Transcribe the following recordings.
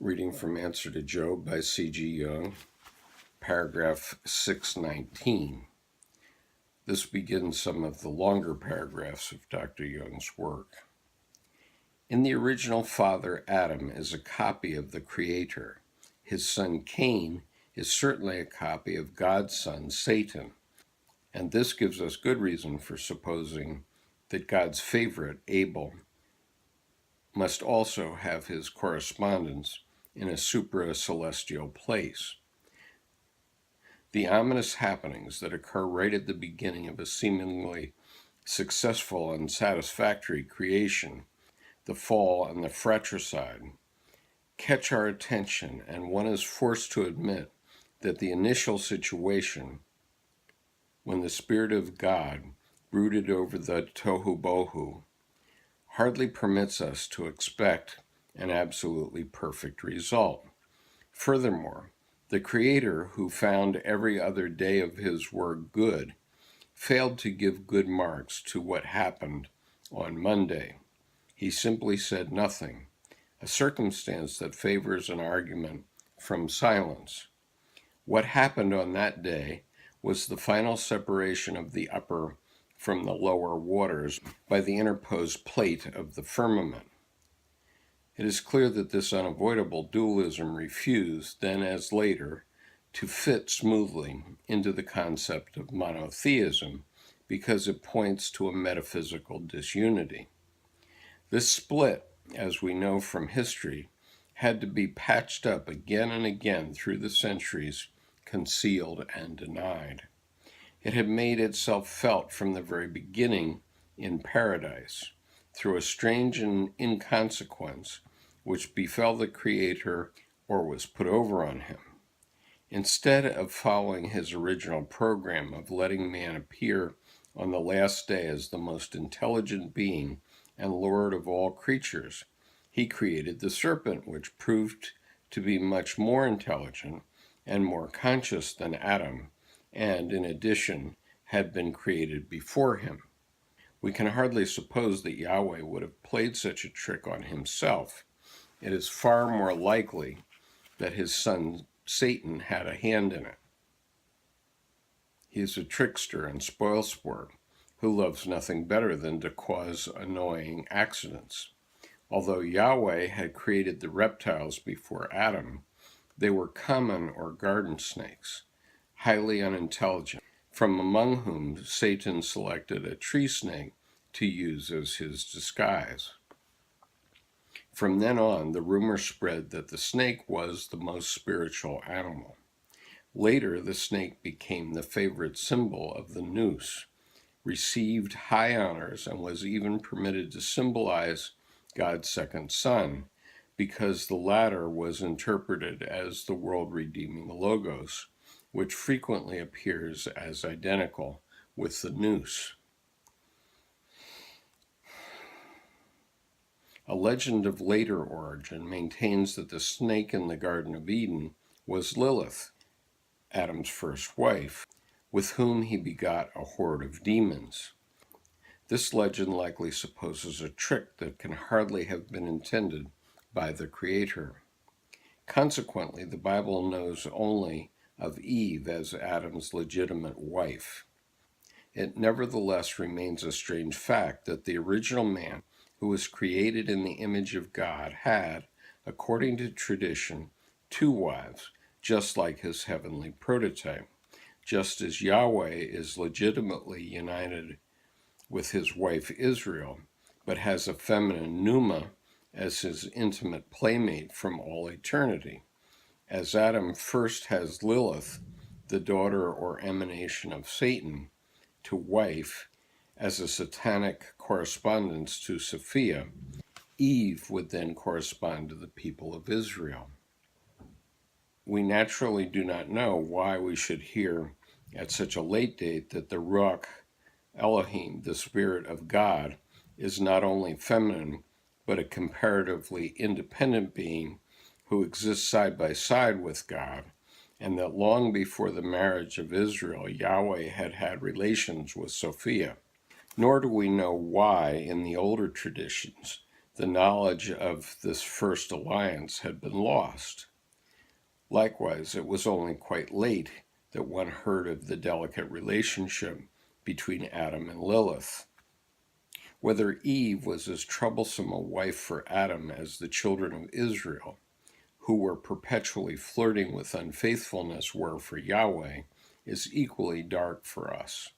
Reading from Answer to Job by C.G. Jung, paragraph 619. This begins some of the longer paragraphs of Dr. Jung's work. In the original father, Adam is a copy of the Creator. His son Cain is certainly a copy of God's son, Satan. And this gives us good reason for supposing that God's favorite, Abel, must also have his correspondence in a supra-celestial place. The ominous happenings that occur right at the beginning of a seemingly successful and satisfactory creation, the fall and the fratricide, catch our attention, and one is forced to admit that the initial situation, when the Spirit of God brooded over the tohu bohu, hardly permits us to expect an absolutely perfect result. Furthermore, the Creator, who found every other day of his work good, failed to give good marks to what happened on Monday. He simply said nothing, a circumstance that favors an argument from silence. What happened on that day was the final separation of the upper from the lower waters by the interposed plate of the firmament. It is clear that this unavoidable dualism refused, then as later, to fit smoothly into the concept of monotheism because it points to a metaphysical disunity. This split, as we know from history, had to be patched up again and again through the centuries, concealed and denied. It had made itself felt from the very beginning in paradise, through a strange inconsequence which befell the Creator or was put over on him. Instead of following his original program of letting man appear on the last day as the most intelligent being and Lord of all creatures, he created the serpent, which proved to be much more intelligent and more conscious than Adam, and, in addition, had been created before him. We can hardly suppose that Yahweh would have played such a trick on himself. It is far more likely that his son Satan had a hand in it. He is a trickster and spoilsport who loves nothing better than to cause annoying accidents. Although Yahweh had created the reptiles before Adam, they were common or garden snakes, highly unintelligent, from among whom Satan selected a tree snake to use as his disguise. From then on, the rumor spread that the snake was the most spiritual animal. Later, the snake became the favorite symbol of the nous, received high honors, and was even permitted to symbolize God's second son, because the latter was interpreted as the world-redeeming logos, which frequently appears as identical with the nous. A legend of later origin maintains that the snake in the Garden of Eden was Lilith, Adam's first wife, with whom he begot a horde of demons. This legend likely supposes a trick that can hardly have been intended by the Creator. Consequently, the Bible knows only of Eve as Adam's legitimate wife. It nevertheless remains a strange fact that the original man, who was created in the image of God, had, according to tradition, two wives, just like his heavenly prototype, just as Yahweh is legitimately united with his wife Israel, but has a feminine pneuma as his intimate playmate from all eternity. As Adam first has Lilith, the daughter or emanation of Satan, to wife, as a satanic correspondence to Sophia, Eve would then correspond to the people of Israel. We naturally do not know why we should hear at such a late date that the Ruach Elohim, the Spirit of God, is not only feminine, but a comparatively independent being who exists side by side with God, and that long before the marriage of Israel, Yahweh had had relations with Sophia. Nor do we know why, in the older traditions, the knowledge of this first alliance had been lost. Likewise, it was only quite late that one heard of the delicate relationship between Adam and Lilith. Whether Eve was as troublesome a wife for Adam as the children of Israel, who were perpetually flirting with unfaithfulness, were for Yahweh, is equally dark for us.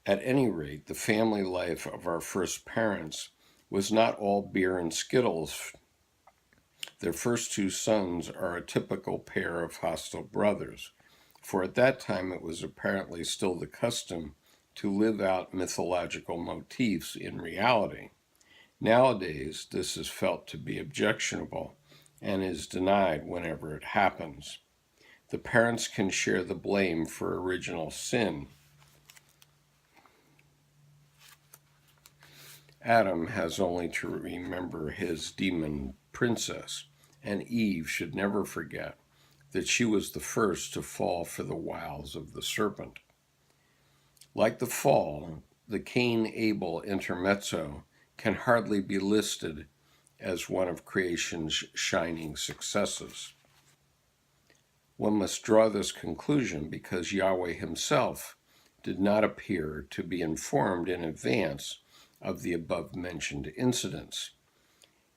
At any rate, the family life of our first parents was not all beer and skittles. Their first two sons are a typical pair of hostile brothers, for at that time it was apparently still the custom to live out mythological motifs in reality. Nowadays, this is felt to be objectionable and is denied whenever it happens. The parents can share the blame for original sin. Adam has only to remember his demon princess, and Eve should never forget that she was the first to fall for the wiles of the serpent. Like the fall, the Cain-Abel intermezzo can hardly be listed as one of creation's shining successes. One must draw this conclusion because Yahweh himself did not appear to be informed in advance of the above-mentioned incidents.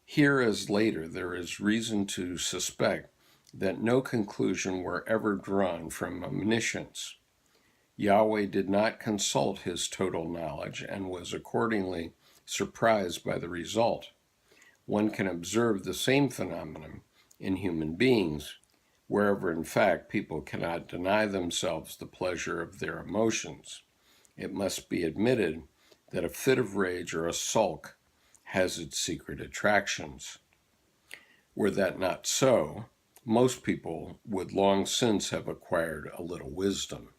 Here as later, there is reason to suspect that no conclusion were ever drawn from omniscience. Yahweh did not consult his total knowledge and was accordingly surprised by the result. One can observe the same phenomenon in human beings, wherever in fact people cannot deny themselves the pleasure of their emotions. It must be admitted that a fit of rage or a sulk has its secret attractions. Were that not so, most people would long since have acquired a little wisdom.